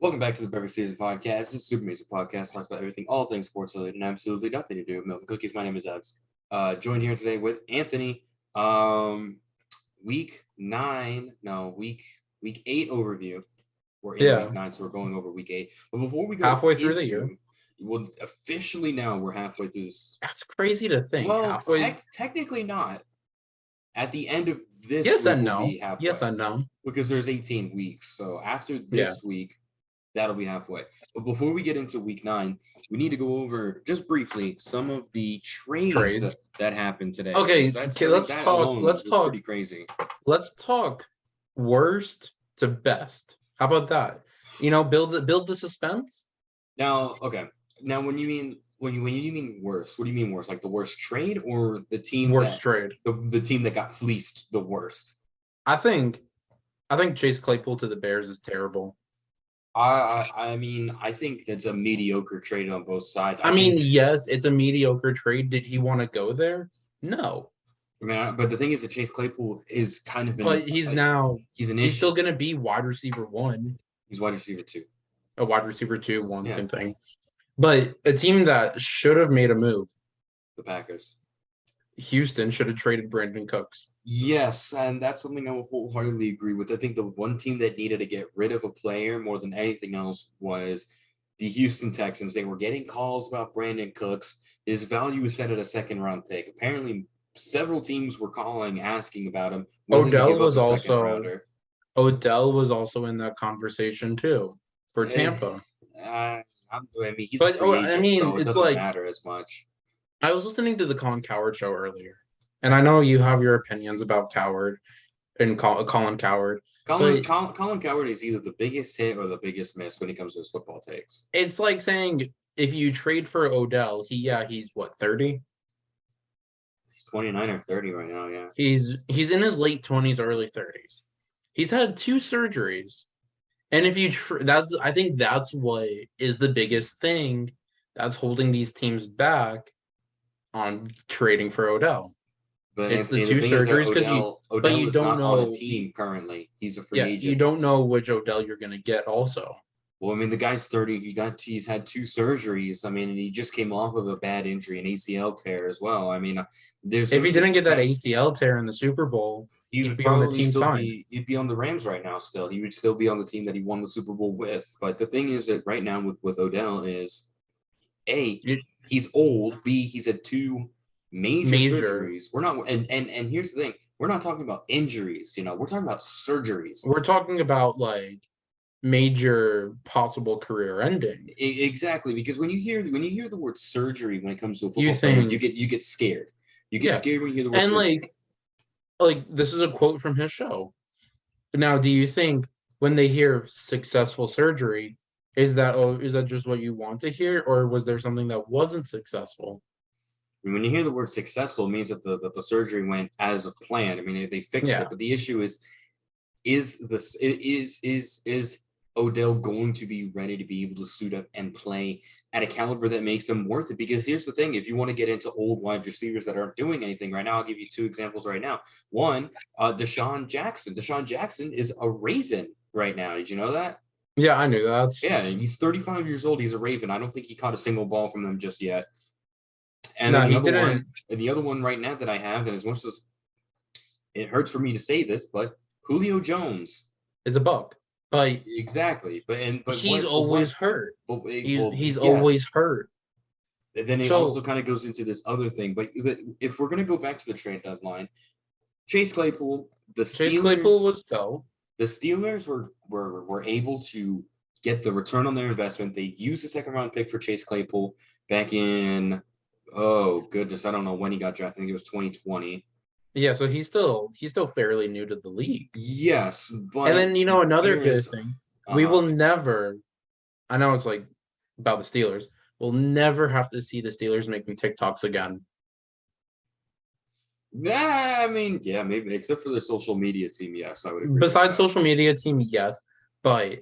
Welcome back to the Perfect Season Podcast. This is Super Music Podcast. Talks about everything, all things sports related, and absolutely nothing to do with milk and cookies. My name is Alex. Joined here today with Anthony. Week 8 overview. We're in week 9, so we're going over week 8. But before we go halfway through the year, well, officially now we're halfway through this. That's crazy to think. Well, technically not. At the end of this, yes week and will no. be halfway. Yes and no. Because there's 18 weeks. So after this week, that'll be halfway. But before we get into week 9, we need to go over just briefly some of the trades. that happened today. Okay, let's talk. Let's talk. Pretty crazy. Let's talk worst to best. How about that? Build the suspense. Now, okay. Now, when you mean worst, what do you mean worst? Like the worst trade or the team trade? The team that got fleeced the worst. I think Chase Claypool to the Bears is terrible. I mean, I think that's a mediocre trade on both sides. Yes, it's a mediocre trade. Did he want to go there? No. I mean, but the thing is that Chase Claypool is kind of but he's still going to be wide receiver 1. He's wide receiver 2. A wide receiver 2, same thing. But a team that should have made a move. The Packers. Houston should have traded Brandon Cooks. Yes, and that's something I will wholeheartedly agree with. I think the one team that needed to get rid of a player more than anything else was the Houston Texans. They were getting calls about Brandon Cooks. His value was set at a second-round pick. Apparently, several teams were calling, asking about him. Odell was also in that conversation too for Tampa. He's a free agent, so it doesn't matter as much. I was listening to the Colin Cowherd show earlier, and I know you have your opinions about Cowherd and Colin Cowherd. Colin Cowherd is either the biggest hit or the biggest miss when it comes to his football takes. It's like saying if you trade for Odell, he's what, 30? He's 29 or 30 right now, yeah. He's in his late 20s, early 30s. He's had 2 surgeries. And if you I think that's what is the biggest thing that's holding these teams back on trading for Odell. But it's the 2 surgeries because you don't know on the team currently. He's a free agent. You don't know which Odell you're going to get also. Well, I mean, the guy's 30. He's had 2 surgeries. I mean, and he just came off of a bad injury, an ACL tear as well. I mean, if he didn't get that ACL tear in the Super Bowl, he'd be on the team signed. He'd be on the Rams right now still. He would still be on the team that he won the Super Bowl with. But the thing is that right now with Odell is, A, he's old. B, he's had 2 major surgeries. We're not, and here's the thing. We're not talking about injuries, we're talking about surgeries. We're talking about like major possible career ending. Exactly, because when you hear the word surgery when it comes to a football player, you get scared. You get scared when you hear the word surgery. And like this is a quote from his show. Now, do you think when they hear successful surgery, is that just what you want to hear, or was there something that wasn't successful? When you hear the word successful, it means that the surgery went as planned. I mean, they fixed it. But the issue is Odell going to be ready to be able to suit up and play at a caliber that makes him worth it? Because here's the thing. If you want to get into old wide receivers that aren't doing anything right now, I'll give you 2 examples right now. One, Deshaun Jackson. Deshaun Jackson is a Raven right now. Did you know that? Yeah, I knew that. Yeah, he's 35 years old. He's a Raven. I don't think he caught a single ball from them just yet. And the other one right now that I have, and as much as it hurts for me to say this, but Julio Jones is a buck. But exactly, but he's always hurt. He's yes. Always hurt. And then it also kind of goes into this other thing. But if we're gonna go back to the trade deadline, Chase Claypool was dope. The Steelers were able to get the return on their investment. They used a 2nd-round pick for Chase Claypool back in, oh goodness, I don't know when he got drafted. I think it was 2020. Yeah, so he's still fairly new to the league. Yes, but and then another good thing, we will never. I know it's like about the Steelers. We'll never have to see the Steelers making TikToks again. Yeah, I mean, yeah, maybe except for the social media team. Yes, I would agree. Besides social media team, yes, but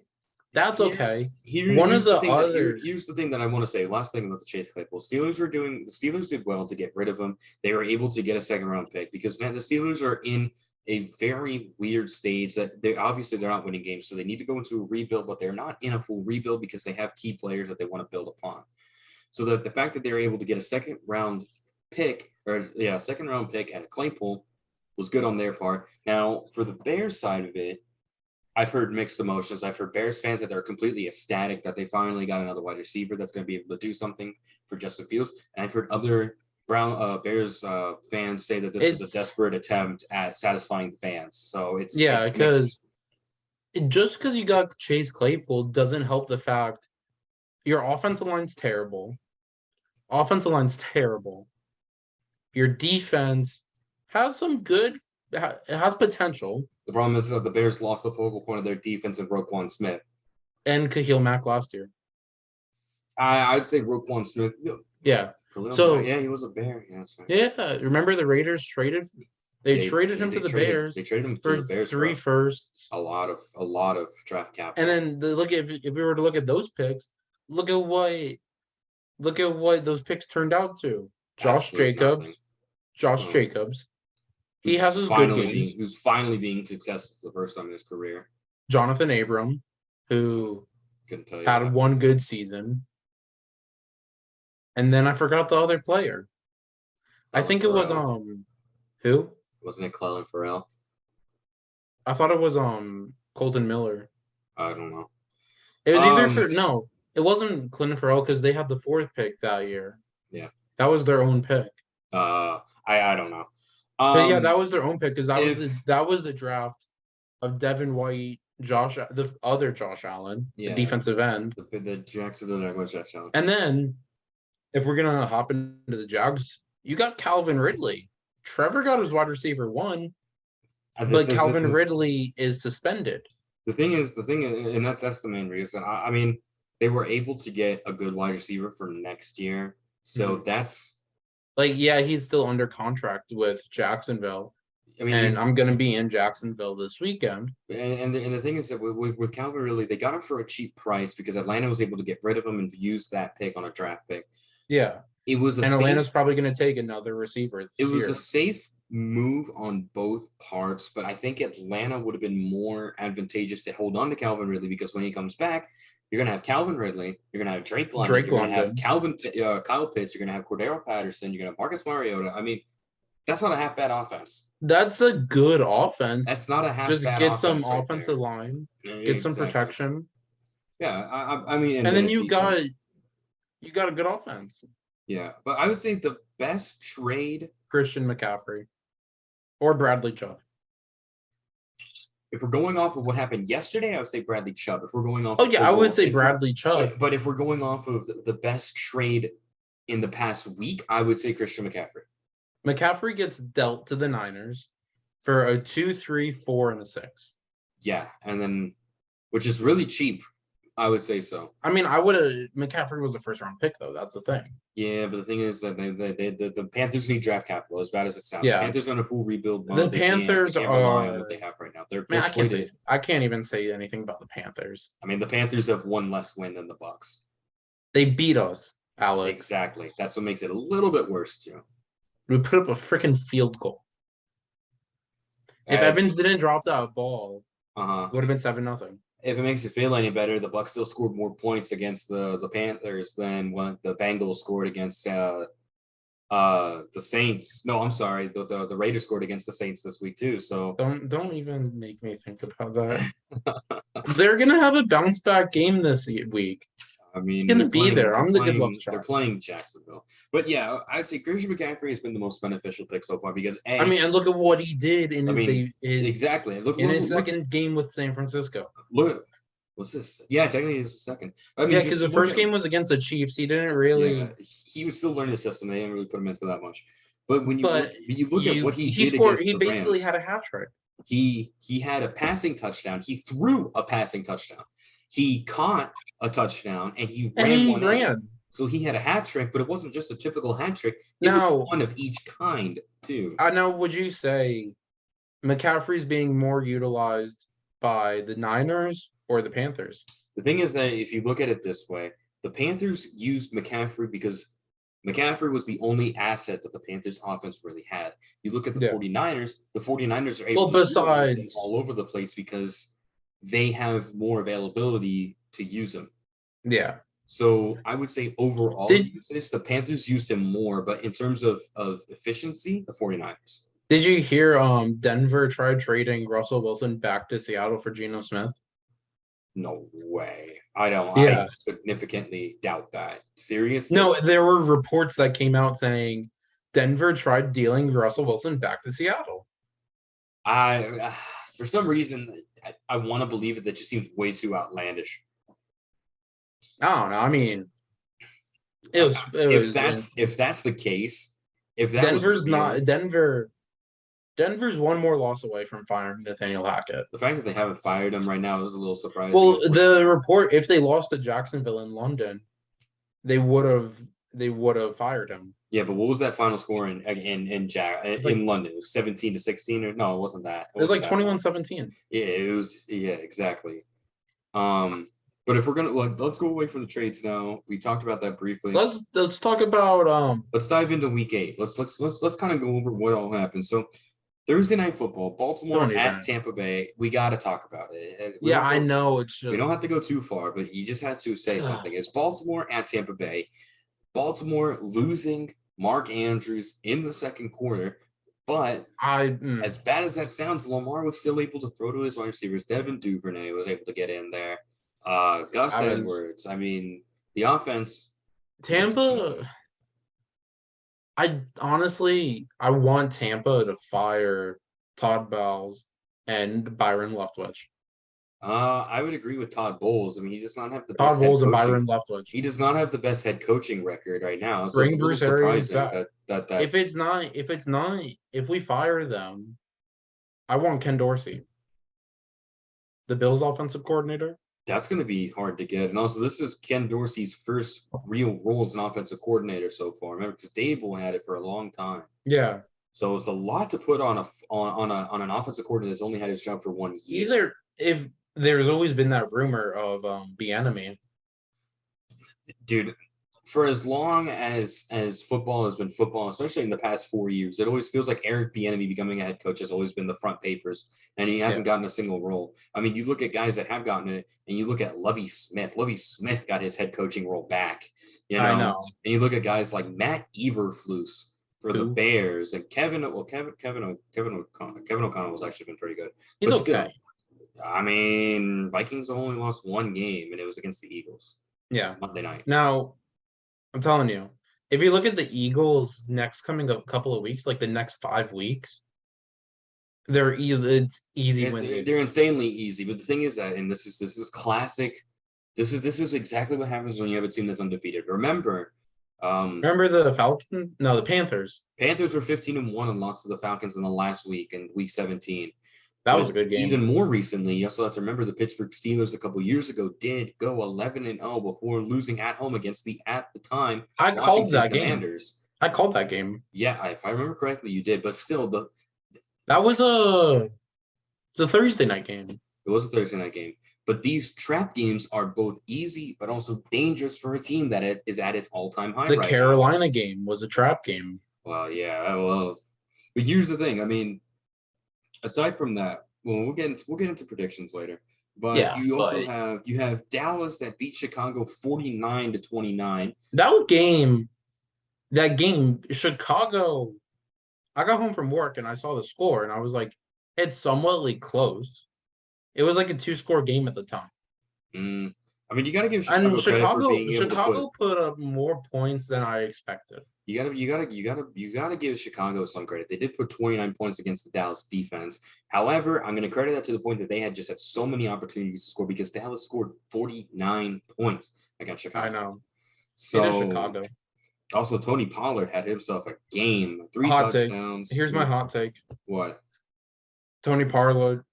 that's okay. Here's the thing that I want to say. Last thing about the Chase Claypool. The Steelers did well to get rid of him. They were able to get a 2nd-round pick because now the Steelers are in a very weird stage that they're not winning games, so they need to go into a rebuild, but they're not in a full rebuild because they have key players that they want to build upon. So the fact that they're able to get a second round pick at Claypool was good on their part. Now, for the Bears side of it, I've heard mixed emotions. I've heard Bears fans that they're completely ecstatic that they finally got another wide receiver that's going to be able to do something for Justin Fields. And I've heard other Bears fans say that this is a desperate attempt at satisfying the fans. So it's because just because you got Chase Claypool doesn't help the fact your offensive line's terrible. Your defense has some good, it has potential. The problem is that the Bears lost the focal point of their defense in Roquan Smith. And Khalil Mack last year. I'd say Roquan Smith. Yeah. He was a Bear. Yeah, that's right. Yeah. Remember the Raiders traded? They traded him to the Bears. They traded him to the Bears 3 firsts. A lot of draft capital. And then if we were to look at those picks, look at what those picks turned out to. Josh Jacobs. He has his good games. Who's finally being successful for the first time in his career. Jonathan Abram, who had one good season. And then I forgot the other player. I think it was who? Wasn't it Clelin Ferrell? I thought it was Colton Miller. I don't know. It was it wasn't Clinton Ferrell because they had the 4th pick that year. Yeah. That was their own pick. I don't know. But yeah, that was their own pick because that was the draft of Devin White, the other Josh Allen, the defensive end. The Jacksonville Jaguars Josh Allen. And then if we're gonna hop into the Jags, you got Calvin Ridley. Trevor got his wide receiver 1, but Calvin Ridley is suspended. The thing is, and that's the main reason. I mean, they were able to get a good wide receiver for next year, so that's he's still under contract with Jacksonville. I mean, and I'm gonna be in Jacksonville this weekend. And the thing is that with Calvin Ridley, they got him for a cheap price because Atlanta was able to get rid of him and use that pick on a draft pick. Yeah. Atlanta's probably going to take another receiver. It was a safe move on both parts, but I think Atlanta would have been more advantageous to hold on to Calvin Ridley because when he comes back, you're going to have Calvin Ridley, you're going to have Drake London, you're going to have Kyle Pitts, you're going to have Cordero Patterson, you're going to have Marcus Mariota. I mean, that's not a half bad offense. That's a good offense. That's not a half bad offense. Just get some offensive line, get some protection. Yeah, I mean, and then you got a good offense. Yeah, but I would say the best trade Christian McCaffrey or Bradley Chubb. If we're going off of what happened yesterday, I would say Bradley Chubb. If we're going off, I would say Bradley Chubb. But if we're going off of the best trade in the past week, I would say Christian McCaffrey. McCaffrey gets dealt to the Niners for a 2, 3, 4, and a 6. Yeah, and then which is really cheap. I would say so. I mean, McCaffrey was a first-round pick, though. That's the thing. Yeah, but the thing is that the Panthers need draft capital, as bad as it sounds. Yeah. The Panthers are on a full rebuild mode. The Panthers are what they have right now. I can't even say anything about the Panthers. I mean, the Panthers have one less win than the Bucs. They beat us, Alex. Exactly. That's what makes it a little bit worse, too. We put up a freaking field goal. If Evans didn't drop that ball, it would have been 7-0. If it makes you feel any better, the Bucs still scored more points against the Panthers than what the Bengals scored against the Saints. No, I'm sorry, the Raiders scored against the Saints this week too. So don't even make me think about that. They're gonna have a bounce back game this week. I mean, they're gonna be there. I'm the good luck charm. They're playing Jacksonville, but yeah, I'd say Christian McCaffrey has been the most beneficial pick so far because and look at what he did in his second game with San Francisco. Look, what's this? Yeah, technically it's the second. I mean, because the first game was against the Chiefs. He didn't really. Yeah, he was still learning the system. They didn't really put him in for that much. But when you look at what he did scored, he basically had a hat trick. He had a passing touchdown. He threw a passing touchdown. He caught a touchdown and he ran. So he had a hat trick, but it wasn't just a typical hat trick. It was one of each kind too. Now, would you say McCaffrey's being more utilized by the Niners or the Panthers? The thing is that if you look at it this way, the Panthers used McCaffrey because McCaffrey was the only asset that the Panthers offense really had. You look at the 49ers, the 49ers are able to use him all over the place because they have more availability to use him. Yeah. So I would say overall usage, the Panthers used him more, but in terms of efficiency, the 49ers. Did you hear Denver tried trading Russell Wilson back to Seattle for Geno Smith? No way. I significantly doubt that. Seriously? No, there were reports that came out saying Denver tried dealing Russell Wilson back to Seattle. For some reason, I want to believe it. That just seems way too outlandish. I don't know. I mean, if that's the case, if that Denver's not Denver's one more loss away from firing Nathaniel Hackett. The fact that they haven't fired him right now is a little surprising. Well, the report, if they lost to Jacksonville in London, they would have fired him. Yeah, but what was that final score in London? It was 17-16, or no, it wasn't that. It was like 21-17. Yeah, it was. Yeah, exactly. But if we're gonna let's go away from the trades now. We talked about that briefly. Let's talk about Let's dive into week 8. Let's kind of go over what all happened. So Thursday Night Football, Baltimore at Tampa Bay. We got to talk about it. I know it's just we don't have to go too far, but you just had to say something. It's Baltimore at Tampa Bay. Baltimore losing Mark Andrews in the second quarter, but as bad as that sounds, Lamar was still able to throw to his wide receivers. Devin Duvernay was able to get in there. Gus Edwards. I mean, the offense. Tampa. I want Tampa to fire Todd Bowles and Byron Leftwich. I would agree with Todd Bowles. I mean, he does not have the best Todd Bowles and Byron Leftwich. He does not have the best head coaching record right now. So Bring Bruce Arians back. If we fire them, I want Ken Dorsey, the Bills offensive coordinator. That's going to be hard to get. And also, this is Ken Dorsey's first real role as an offensive coordinator so far. Remember, because Dable had it for a long time. Yeah. So it's a lot to put on an offensive coordinator that's only had his job for 1 year. If there's always been that rumor of Bieniemy. Dude, for as long as football has been football, especially in the past 4 years, it always feels like Eric Bieniemy becoming a head coach has always been the front papers, and he hasn't gotten a single role. I mean, you look at guys that have gotten it, and you look at Lovie Smith. Lovie Smith got his head coaching role back. I know. And you look at guys like Matt Eberflus for the Bears, and Kevin O'Connell has actually been pretty good. He's okay. I mean, Vikings only lost 1 game, and it was against the Eagles. Yeah. Monday night. Now, I'm telling you, if you look at the Eagles coming up couple of weeks, like the next 5 weeks, they're easy. It's easy wins. They're insanely easy. But the thing is that, and this is classic. This is exactly what happens when you have a team that's undefeated. Remember the Falcons? No, the Panthers. Panthers were 15-1 and lost to the Falcons in the last week in week 17. That was a good game. Even more recently, you also have to remember the Pittsburgh Steelers a couple years ago did go 11-0 before losing at home against at the time I called that Commanders. Game. I called that game. Yeah, if I remember correctly, you did. But still, that was a Thursday night game. It was a Thursday night game. But these trap games are both easy but also dangerous for a team that is at its all-time high. The Carolina game was a trap game. Well, yeah. But here's the thing. I mean, aside from that, we'll get into predictions later. But you have Dallas that beat Chicago 49-29. That game, Chicago. I got home from work and I saw the score and I was like, it's somewhat close. It was like a 2-score game at the time. I mean, you got to give Chicago credit for being able Chicago put up more points than I expected. You gotta give Chicago some credit. They did put 29 points against the Dallas defense. However, I'm going to credit that to the point that they had so many opportunities to score because Dallas scored 49 points against Chicago. I know. So it is Chicago. Also, Tony Pollard had himself a game. 3 touchdowns. Here's my hot take. What? Tony Pollard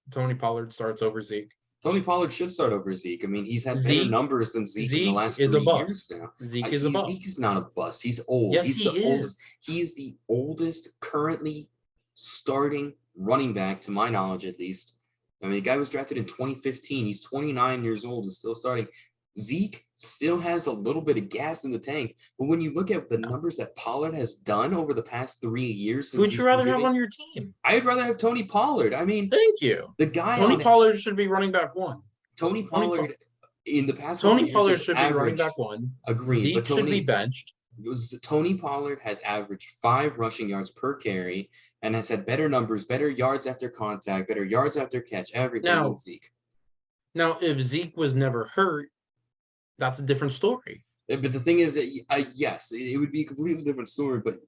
starts over Zeke. Tony Pollard should start over Zeke. I mean, he's had better numbers than Zeke in the last 3 years now. Zeke is a bust. Zeke is not a bust. He's old. Yes, he's the oldest. He's the oldest currently starting running back, to my knowledge, at least. I mean, the guy was drafted in 2015. He's 29 years old and still starting. Zeke still has a little bit of gas in the tank, but when you look at the numbers that Pollard has done over the past 3 years, who'd you rather have on your team? I'd rather have Tony Pollard. I mean, thank you. The guy Tony Pollard should be running back one. Tony Pollard in the past Tony Pollard should be running back one. Agreed. Zeke should be benched. Tony Pollard has averaged 5 rushing yards per carry and has had better numbers, better yards after contact, better yards after catch, everything than Zeke. Now, if Zeke was never hurt, that's a different story. But the thing is that yes, it would be a completely different story, but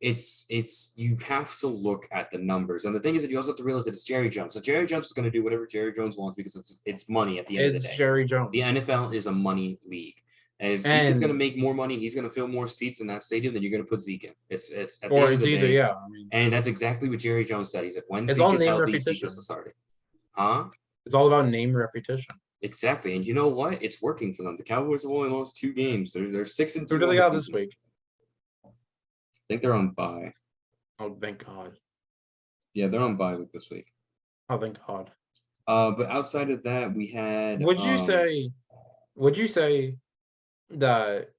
it's you have to look at the numbers. And the thing is that you also have to realize that it's Jerry Jones. So Jerry Jones is going to do whatever Jerry Jones wants because it's money at the end of the day. It's Jerry Jones. The NFL is a money league. And if Zeke is going to make more money, he's going to fill more seats in that stadium, then you're going to put Zeke in. It's at the end of the day. And that's exactly what Jerry Jones said. He said, when Zeke is healthy, Zeke is starting. Huh? It's all about name repetition. Exactly. And you know what? It's working for them. The Cowboys have only lost 2 games. They're 6-2. Who do they got this week? I think they're on bye. Oh, thank God. Yeah, they're on bye this week. Oh, thank God. But outside of that, we had. Would you say that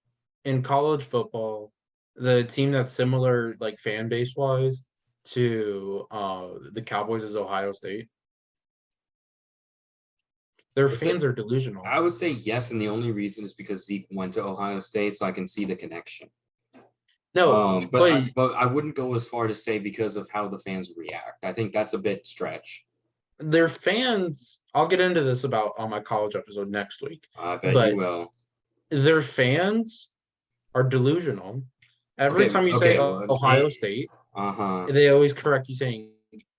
in college football, the team that's similar, like fan base wise, to the Cowboys is Ohio State? Their fans are delusional. I would say yes, and the only reason is because Zeke went to Ohio State, so I can see the connection. No, but I wouldn't go as far to say because of how the fans react. I think that's a bit stretch. Their fans, I'll get into this on my college episode next week. I bet you will. Their fans are delusional. Every time you say Ohio State, they always correct you saying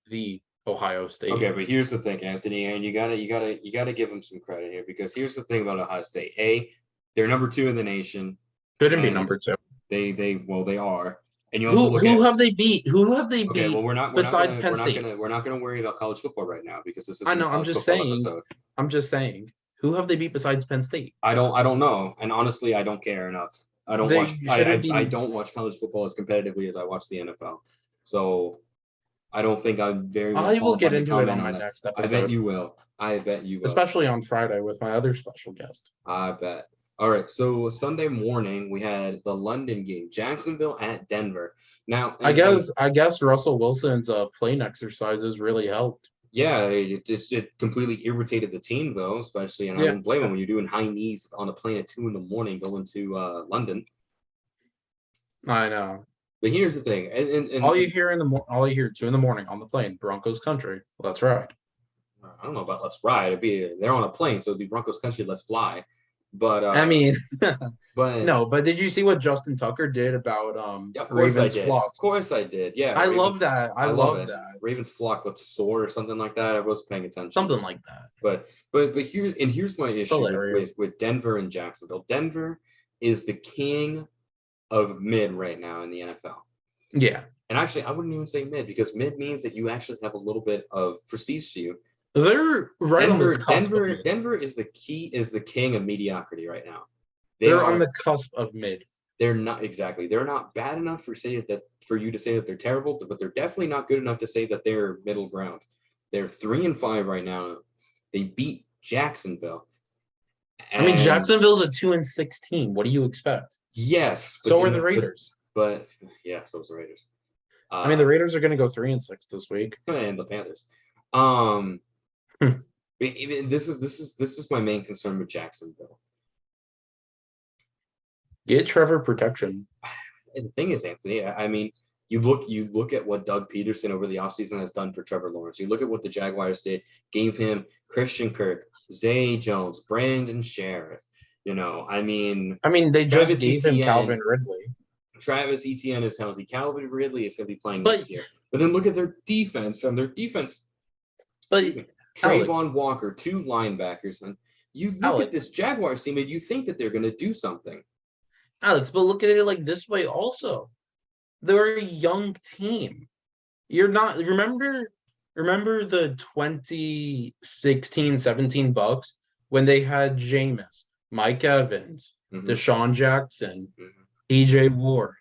the Ohio State. Okay, but here's the thing, Anthony, and you gotta give them some credit here because here's the thing about Ohio State. They're number 2 in the nation. Shouldn't be number 2. They are. And you also who have they beat? Who have they beat? Okay, well, we're not Penn State. We're not gonna worry about college football right now because this is. I know. I'm just saying. Who have they beat besides Penn State? I don't know, and honestly, I don't care enough. I don't watch college football as competitively as I watch the NFL. So I don't think I'm very. I will get into it on my next episode. I bet you will. Especially on Friday with my other special guest. I bet. All right, so Sunday morning we had the London game, Jacksonville at Denver. Now, I guess Russell Wilson's plane exercises really helped. Yeah, it completely irritated the team though, especially, and I don't blame him when you're doing high knees on a plane at 2 a.m. going to London. I know. But here's the thing, and all you hear 2 a.m. on the plane, Broncos country. Let's ride. I don't know about let's ride. They're on a plane, so it'd be Broncos country. Let's fly. But but did you see what Justin Tucker did about Ravens flock? Of course I did. Yeah, I love that. I love that. Ravens flock was sore or something like that. I was paying attention. Something like that. But here's my issue with Denver and Jacksonville. Denver is the king of mid right now in the NFL. Yeah. And actually, I wouldn't even say mid because mid means that you actually have a little bit of prestige to you. They're right on the cusp. Denver is the king of mediocrity right now. They're on the cusp of mid. They're not exactly. They're not bad enough for you to say that they're terrible, but they're definitely not good enough to say that they're middle ground. They're 3-5 right now. They beat Jacksonville. I mean, Jacksonville's a 2-16. What do you expect? Yes. So are the Raiders. But yeah, so is the Raiders. I mean, the Raiders are going to go 3-6 this week. And the Panthers. This is my main concern with Jacksonville. Get Trevor protection. And the thing is, Anthony, I mean, you look at what Doug Peterson over the offseason has done for Trevor Lawrence. You look at what the Jaguars did, gave him Christian Kirk, Zay Jones, Brandon Sheriff. You know, I mean, they just gave him Calvin Ridley. Travis Etienne is healthy. Calvin Ridley is going to be playing next year. But then look at their defense. But Trayvon Walker, 2 linebackers, and you look at this Jaguars team and you think that they're going to do something. Alex, but look at it like this way also. They're a young team. You're not remember the 2016-17 Bucks when they had Jameis, Mike Evans, Deshaun Jackson, TJ Ward.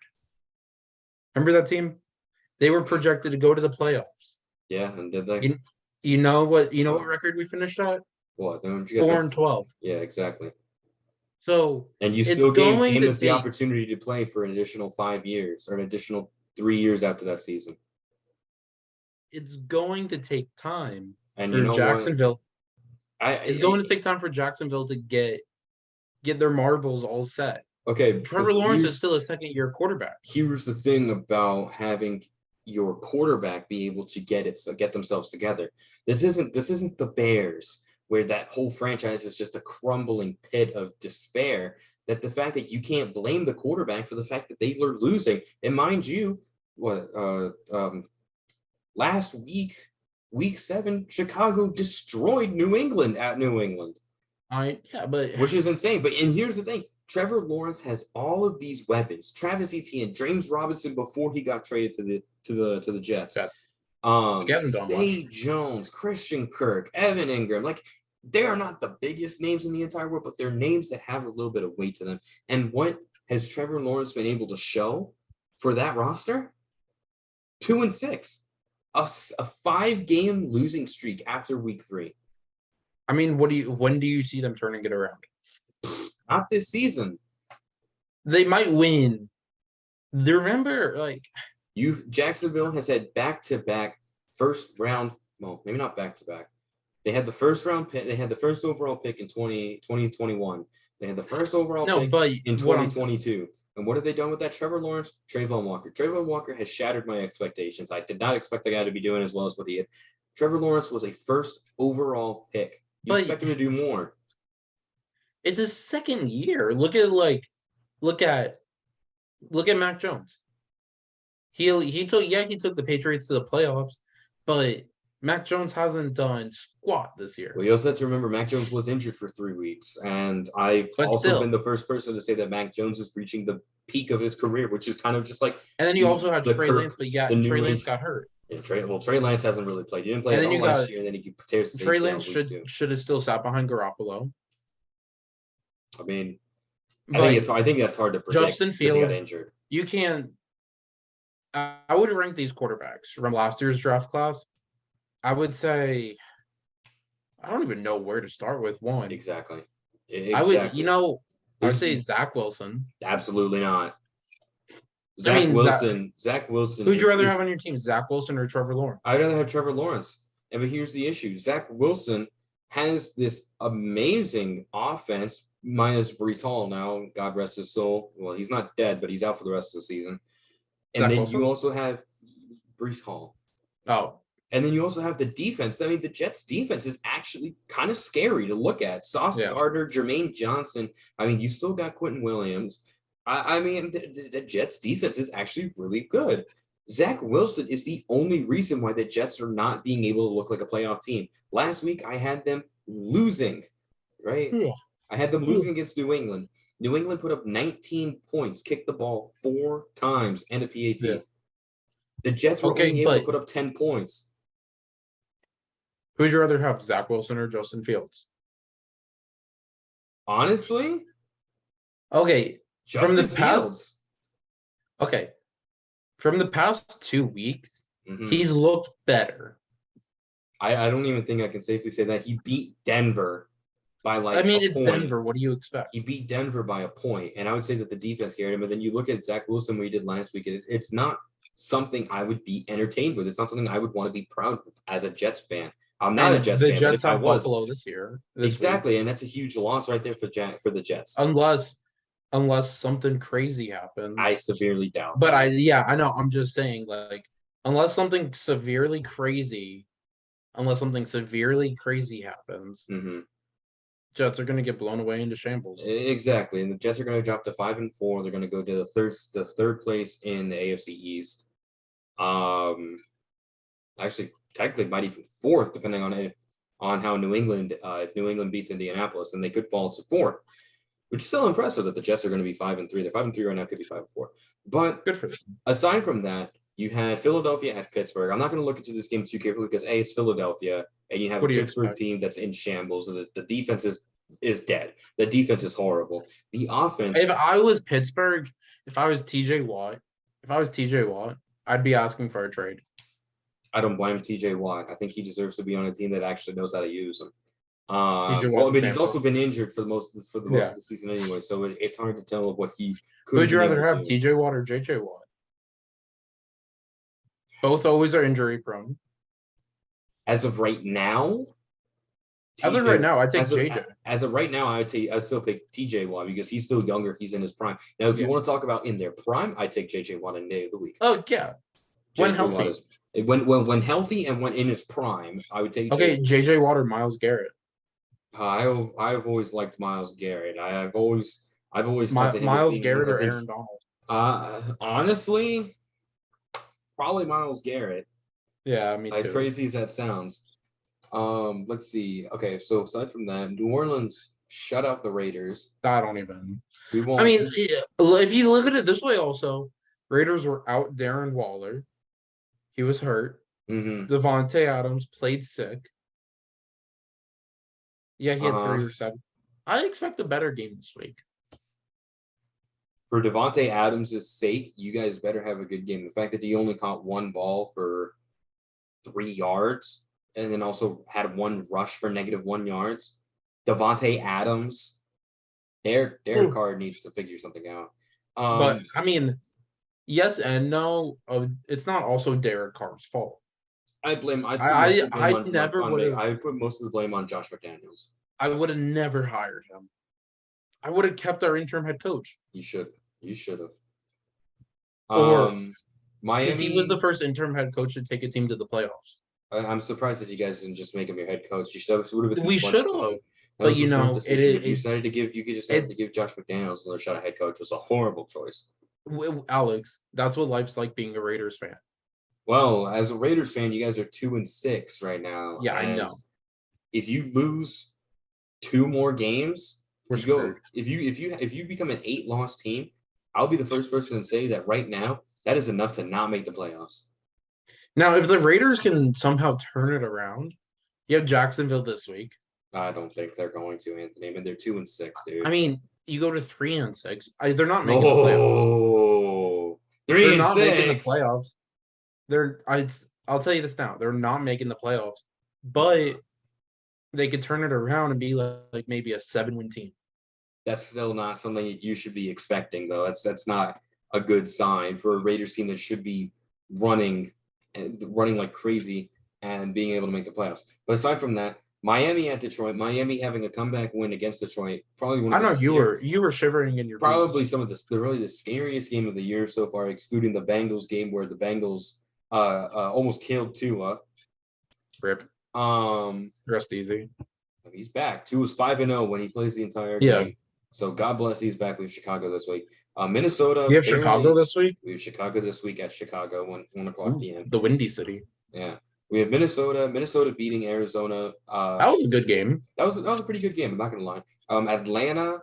Remember that team? They were projected to go to the playoffs. Yeah, and did they? You know what record we finished at? What? 4-12. Yeah, exactly. So and you still gave Jameis the opportunity to play for an additional 5 years or an additional 3 years after that season. It's going to take time and for Jacksonville. It's going to take time for Jacksonville to get their marbles all set. Okay, Trevor Lawrence is still a second-year quarterback. Here's the thing about having your quarterback be able to get themselves together. This isn't the Bears, where that whole franchise is just a crumbling pit of despair. That the fact that you can't blame the quarterback for the fact that they are losing. And mind you, last week, week 7, Chicago destroyed New England at New England. Which is insane. And here's the thing. Trevor Lawrence has all of these weapons. Travis Etienne, James Robinson before he got traded to the Jets. Zay Jones, Christian Kirk, Evan Ingram. Like, they are not the biggest names in the entire world, but they're names that have a little bit of weight to them. And what has Trevor Lawrence been able to show for that roster? 2-6. A 5-game losing streak after week 3. I mean, when do you see them turning it around? Not this season. They might win. Remember, Jacksonville has had back-to-back first round. Well, maybe not back-to-back. They had the first round pick. They had the first overall pick in 2021. They had the first overall pick in 2022. And what have they done with that? Trevor Lawrence, Travon Walker. Travon Walker has shattered my expectations. I did not expect the guy to be doing as well as what he had. Trevor Lawrence was a first overall pick. You expect him to do more. It's his second year. Look at Mac Jones. He took the Patriots to the playoffs, but Mac Jones hasn't done squat this year. Well, you also have to remember Mac Jones was injured for 3 weeks, and I've been the first person to say that Mac Jones is reaching the peak of his career, which is kind of just like. And then you also had Trey Lance, but Trey Lance got hurt. Yeah, Trey Lance hasn't really played. He didn't play at all last year, and then he tears his ACL. Trey Lance should have still sat behind Garoppolo. I mean, I think that's hard to predict. Justin Fields, he got injured. You can't. I would rank these quarterbacks from last year's draft class. I would say, I don't even know where to start with one. Exactly. I would say Zach Wilson. Absolutely not. Zach Wilson. Who'd you rather have on your team, Zach Wilson or Trevor Lawrence? I'd rather have Trevor Lawrence. But here's the issue: Zach Wilson has this amazing offense, minus Breece Hall now. God rest his soul. Well, he's not dead, but he's out for the rest of the season. And Zach then Wilson? You also have Breece Hall. Oh. And then you also have the defense. I mean, the Jets' defense is actually kind of scary to look at. Sauce Gardner, Jermaine Johnson. I mean, you still got Quentin Williams. I mean, the Jets' defense is actually really good. Zach Wilson is the only reason why the Jets are not being able to look like a playoff team. Last week, I had them losing, right? Yeah. I had them losing against New England. New England put up 19 points, kicked the ball 4 times, and a PAT. Yeah. The Jets were only able to put up 10 points. Who would you rather have, Zach Wilson or Justin Fields? Honestly? Okay. Justin Fields. Okay. From the past 2 weeks, he's looked better. I don't even think I can safely say that. He beat Denver by it's point. Denver. What do you expect? He beat Denver by a point, and I would say that the defense carried him. But then you look at Zach Wilson, what he did last week. It's not something I would be entertained with. It's not something I would want to be proud of as a Jets fan. I'm not a Jets fan. The Jets have Buffalo this year. Exactly, and that's a huge loss right there for the Jets. Unless something crazy happens. I severely doubt. But I know. I'm just saying, unless something severely crazy happens, Jets are going to get blown away into shambles. Exactly, and the Jets are going to drop to 5-4. They're going to go to the third place in the AFC East. Actually, technically, might even 4th, depending on how New England. If New England beats Indianapolis, then they could fall to 4th. Which is still impressive that the Jets are going to be 5-3. They're 5-3 right now, could be 5-4. But good for them. Aside from that, you had Philadelphia at Pittsburgh. I'm not going to look into this game too carefully because it's Philadelphia, and you have a Pittsburgh team that's in shambles. The defense is dead. The defense is horrible. The offense. If I was Pittsburgh, if I was TJ Watt, I'd be asking for a trade. I don't blame TJ Watt. I think he deserves to be on a team that actually knows how to use him. Well, I mean, he's also been injured for the most of the season anyway, so it's hard to tell what he could. Who'd you rather have, TJ Watt or JJ Watt? Both always are injury prone. As of right now, I take JJ. As of right now, I'd still pick TJ Watt because he's still younger. He's in his prime. Now, if you want to talk about in their prime, I take JJ Watt any day of the week. Oh yeah, when healthy. When healthy and when in his prime, I would take. Okay, JJ Watt or Myles Garrett. I've always liked Myles Garrett. I've always Myles Garrett or Aaron Donald. Honestly, probably Myles Garrett. Yeah, me too. As crazy as that sounds. Let's see. Okay, so aside from that, New Orleans shut out the Raiders. I don't even. I mean, if you look at it this way, also, Raiders were out Darren Waller. He was hurt. Devontae Adams played sick. Yeah, he had 3 receptions. I expect a better game this week. For Devontae Adams' sake, you guys better have a good game. The fact that he only caught 1 ball for 3 yards and then also had 1 rush for -1 yards. Devontae Adams, Derek Carr needs to figure something out. But I mean, yes and no. It's not also Derek Carr's fault. I put most of the blame on Josh McDaniels. I would have never hired him. I would have kept our interim head coach. You should have. Miami, because he was the first interim head coach to take a team to the playoffs. I'm surprised that you guys didn't just make him your head coach. We should have. But you know, you decided to give. You could just have to give Josh McDaniels another shot at head coach. It was a horrible choice. Alex, that's what life's like being a Raiders fan. Well, as a Raiders fan, you guys are 2-6 right now. Yeah, I know. If you lose 2 more games, we're screwed. If you become an 8-loss team, I'll be the first person to say that right now that is enough to not make the playoffs. Now, if the Raiders can somehow turn it around, you have Jacksonville this week. I don't think they're going to, Anthony. I mean, they're 2-6, dude. I mean, you go to 3-6. They're not making the playoffs. 3-6. They're not making the playoffs. I'll tell you this now. They're not making the playoffs, but they could turn it around and be like maybe a 7-win team. That's still not something you should be expecting, though. That's not a good sign for a Raiders team that should be running like crazy and being able to make the playoffs. But aside from that, Miami at Detroit, Miami having a comeback win against Detroit, probably one of the you were shivering in your probably boots. Some of the scariest game of the year so far, excluding the Bengals game where the Bengals almost killed Tua. Rip. Rest easy. He's back. Tua's 5-0 when he plays the entire game. So God bless, he's back with Chicago this week. Minnesota. We have Chicago this week? We have Chicago this week at Chicago, 1 o'clock p.m. The Windy City. Yeah. We have Minnesota beating Arizona. That was a good game. That was a pretty good game, I'm not going to lie. Atlanta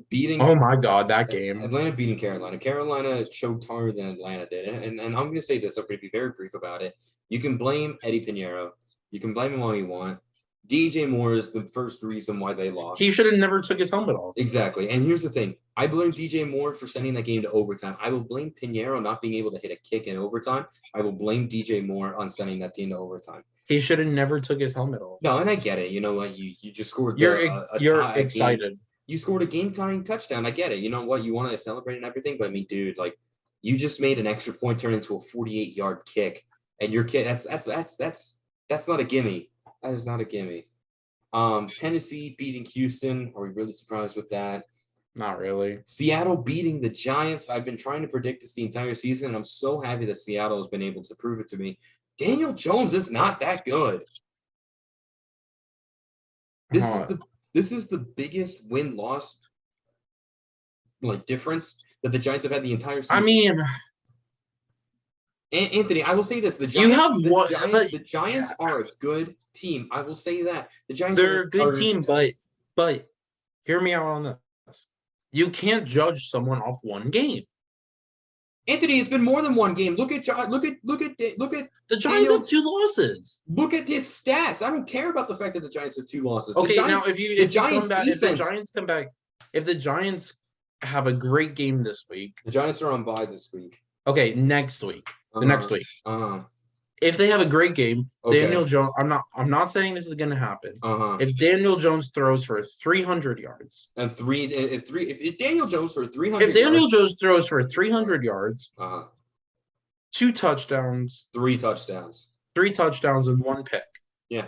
beating. Oh, my God, that game. Atlanta beating Carolina. Carolina choked harder than Atlanta did. And I'm going to say this, I'm going to be very brief about it. You can blame Eddie Pinheiro. You can blame him all you want. DJ Moore is the first reason why they lost. He should have never took his helmet off. Exactly. And here's the thing. I blame DJ Moore for sending that game to overtime. I will blame Pinheiro not being able to hit a kick in overtime. I will blame DJ Moore on sending that team to overtime. He should have never took his helmet off. No, and I get it. You know what? You just scored. You're excited. You scored a game-tying touchdown. I get it. You know what? You want to celebrate and everything, but I mean, dude, like, you just made an extra point turn into a 48-yard kick, and your kid. That's not a gimme. That is not a gimme. Tennessee beating Houston. Are we really surprised with that? Not really. Seattle beating the Giants. I've been trying to predict this the entire season, and I'm so happy that Seattle has been able to prove it to me. Daniel Jones is not that good. This is the biggest win-loss difference that the Giants have had the entire season. I mean, Anthony, I will say this: the Giants are a good team. I will say that the Giants they're a good team, but hear me out on this. You can't judge someone off one game. Anthony, it's been more than one game. Look at the Giants have 2 losses. Look at his stats. I don't care about the fact that the Giants have 2 losses. Okay, now if the Giants have a great game this week, the Giants are on bye this week. Okay, next week. Next week. if they have a great game, Okay. Daniel Jones. I'm not saying this is going to happen. Uh-huh. If Daniel Jones throws for 300 yards and if Daniel Jones for 300, if Daniel Jones throws for 300 yards, 2 touchdowns, 3 touchdowns, 3 touchdowns, and 1 pick. Yeah.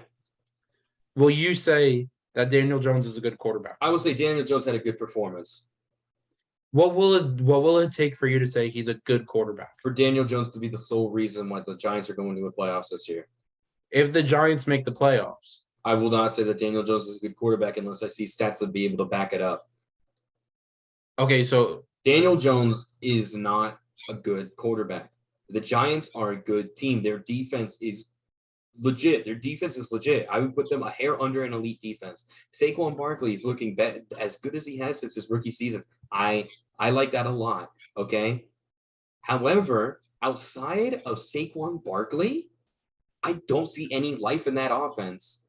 Will you say that Daniel Jones is a good quarterback? I will say Daniel Jones had a good performance. What will it take for you to say he's a good quarterback? For Daniel Jones to be the sole reason why the Giants are going to the playoffs this year. If the Giants make the playoffs, I will not say that Daniel Jones is a good quarterback unless I see stats that be able to back it up. Okay, so Daniel Jones is not a good quarterback. The Giants are a good team. Their defense is legit. I would put them a hair under an elite defense. Saquon Barkley is looking as good as he has since his rookie season. I like that a lot. Okay. However, outside of Saquon Barkley, I don't see any life in that offense.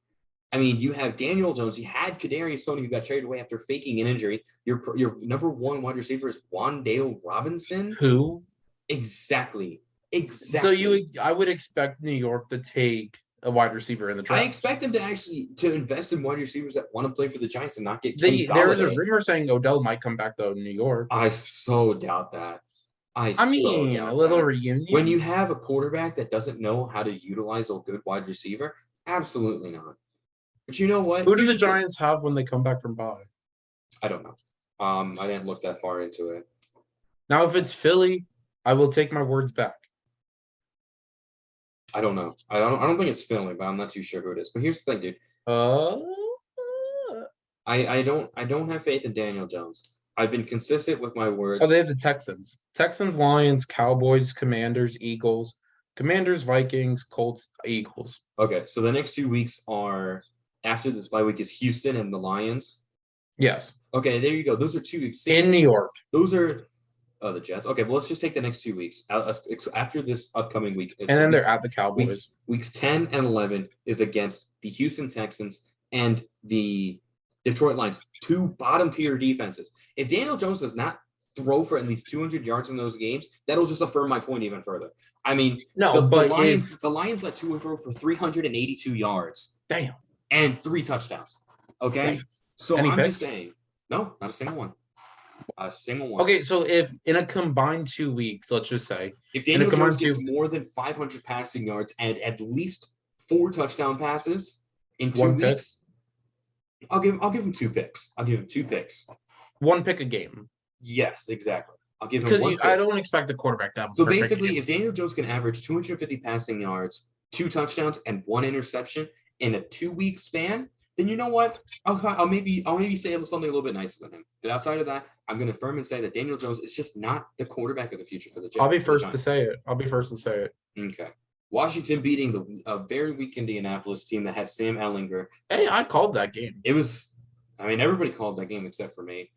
I mean, you have Daniel Jones. You had Kadarius Toney, who got traded away after faking an injury. Your number 1 wide receiver is Wan'Dale Robinson. Who? Exactly. So I would expect New York to take a wide receiver in the draft. I expect them to invest in wide receivers that want to play for the Giants and not get There was a rumor saying Odell might come back to New York. I so doubt that. I mean, a little reunion. When you have a quarterback that doesn't know how to utilize a good wide receiver, absolutely not. But you know what? Who do the Giants have when they come back from bye? I don't know. I didn't look that far into it. Now, if it's Philly, I will take my words back. I don't know. I don't think it's Philly, but I'm not too sure who it is. But here's the thing, dude. I don't have faith in Daniel Jones. I've been consistent with my words. Oh, they have the Texans. Texans, Lions, Cowboys, Commanders, Eagles. Commanders, Vikings, Colts, Eagles. Okay, so the next 2 weeks are after this bye week is Houston and the Lions. Yes. Okay, there you go. Those are 2 weeks. In New York. Those are the Jets. Okay, well, let's just take the next 2 weeks. After this upcoming week. And then they're at the Cowboys. Weeks 10 and 11 is against the Houston Texans and the Detroit Lions, 2 bottom-tier defenses. If Daniel Jones does not throw for at least 200 yards in those games, that'll just affirm my point even further. I mean, the Lions let Tua throw for 382 yards. Damn. And 3 touchdowns. Okay? Damn. So I'm just saying. No, not a single one. A single one. Okay, so if in a combined 2 weeks, let's just say, if Daniel Jones gets more than 500 passing yards and at least 4 touchdown passes in 2 weeks, I'll give him 2 picks. 1 pick a game. Yes, exactly. I'll give him 1 pick. I don't expect the quarterback to have. So basically, if Daniel Jones can average 250 passing yards, 2 touchdowns, and 1 interception in a 2-week span, then you know what? I'll maybe say something a little bit nicer than him. But outside of that, I'm going to firm and say that Daniel Jones is just not the quarterback of the future for the Giants. I'll be first to say it. Okay. Washington beating a very weak Indianapolis team that had Sam Ehlinger. Hey, I called that game. Everybody called that game except for me.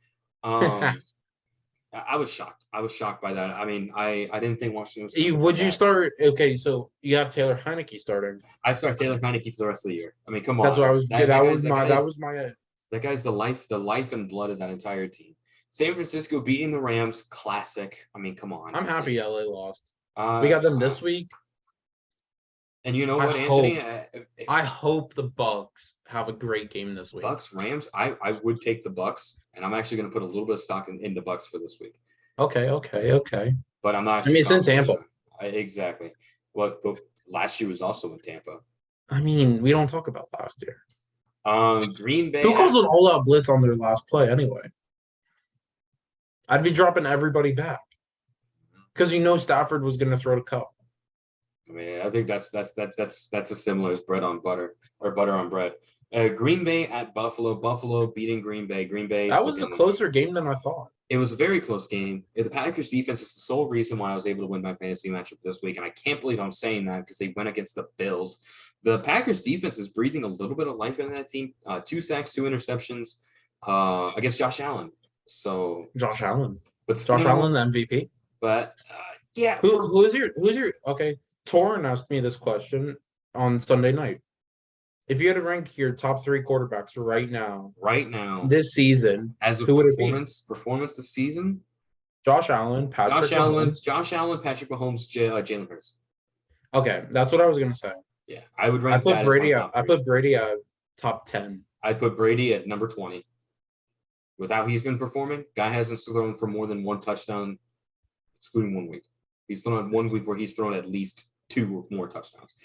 I was shocked. I was shocked by that. I mean, I didn't think Washington was. Would you start? Okay, so you have Taylor Heinicke starting. I start Taylor Heinicke for the rest of the year. I mean, come on. That's what I was. That was my. That guy's the life and blood of that entire team. San Francisco beating the Rams, classic. I mean, come on. I'm happy LA lost. We got them this week. And you know what, Anthony? I hope the Bucks have a great game this week. Bucks, Rams. I would take the Bucks, and I'm actually going to put a little bit of stock in the Bucks for this week. Okay. But I'm not. I mean, it's in Tampa. Exactly. But last year was also in Tampa. I mean, we don't talk about last year. Green Bay. Who calls an all-out blitz on their last play anyway? I'd be dropping everybody back because Stafford was going to throw the cup. I mean, I think that's as similar as bread on butter or butter on bread. Green Bay at Buffalo. Buffalo beating Green Bay. Green Bay. That was a closer game than I thought. It was a very close game. The Packers defense is the sole reason why I was able to win my fantasy matchup this week, and I can't believe I'm saying that because they went against the Bills. The Packers defense is breathing a little bit of life in that team. 2 sacks, 2 interceptions against Josh Allen. So Josh Allen, Josh Allen, the MVP. But yeah, who's your okay? Torrin asked me this question on Sunday night. If you had to rank your top 3 quarterbacks right now, this season, as a performance this season, Josh Allen, Patrick Mahomes, Patrick Mahomes, Jalen Hurts. Okay, that's what I was gonna say. Yeah, I would rank. I put Brady at top 10. I'd put Brady at number 20. With how he's been performing, guy hasn't thrown for more than one touchdown, excluding 1 week. He's thrown 1 week where he's thrown at least 2 or more touchdowns.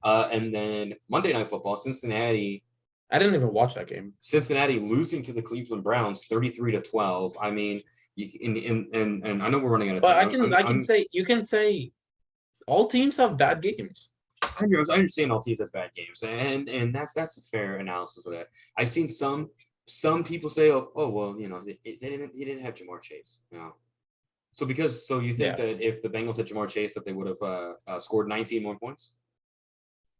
And then Monday Night Football, Cincinnati. I didn't even watch that game. Cincinnati losing to the Cleveland Browns 33-12. I mean, and I know we're running out of But time. you can say all teams have bad games. I understand all teams have bad games, and that's a fair analysis of that. I've seen some people say, oh well, he didn't have Ja'Marr Chase, So you think that if the Bengals had Ja'Marr Chase, that they would have scored 19 more points?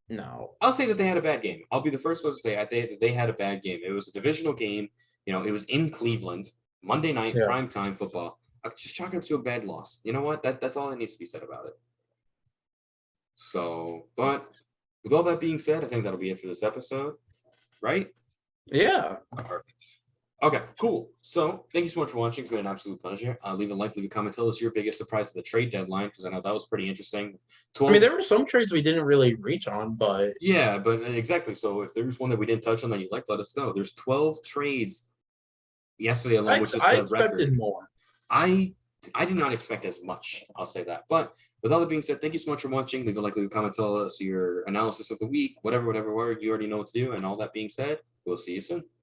No, I'll say that they had a bad game. I'll be the first one to say they had a bad game. It was a divisional game. It was in Cleveland, Monday night, primetime football. I'll just chalk it up to a bad loss. You know what? That's all that needs to be said about it. So, but with all that being said, I think that'll be it for this episode, right? Yeah. Perfect. Okay, cool. So thank you so much for watching. It's been an absolute pleasure. Leave a like, leave a comment. Tell us your biggest surprise of the trade deadline, because I know that was pretty interesting. 12... I mean, there were some trades we didn't really reach on, but yeah, but exactly. So if there's one that we didn't touch on that you'd like, let us know. There's 12 trades yesterday alone, which is the expected record. More. I did not expect as much. I'll say that. But with all that being said, thank you so much for watching. Leave a like, leave a comment. Tell us your analysis of the week, whatever. You already know what to do. And all that being said, we'll see you soon.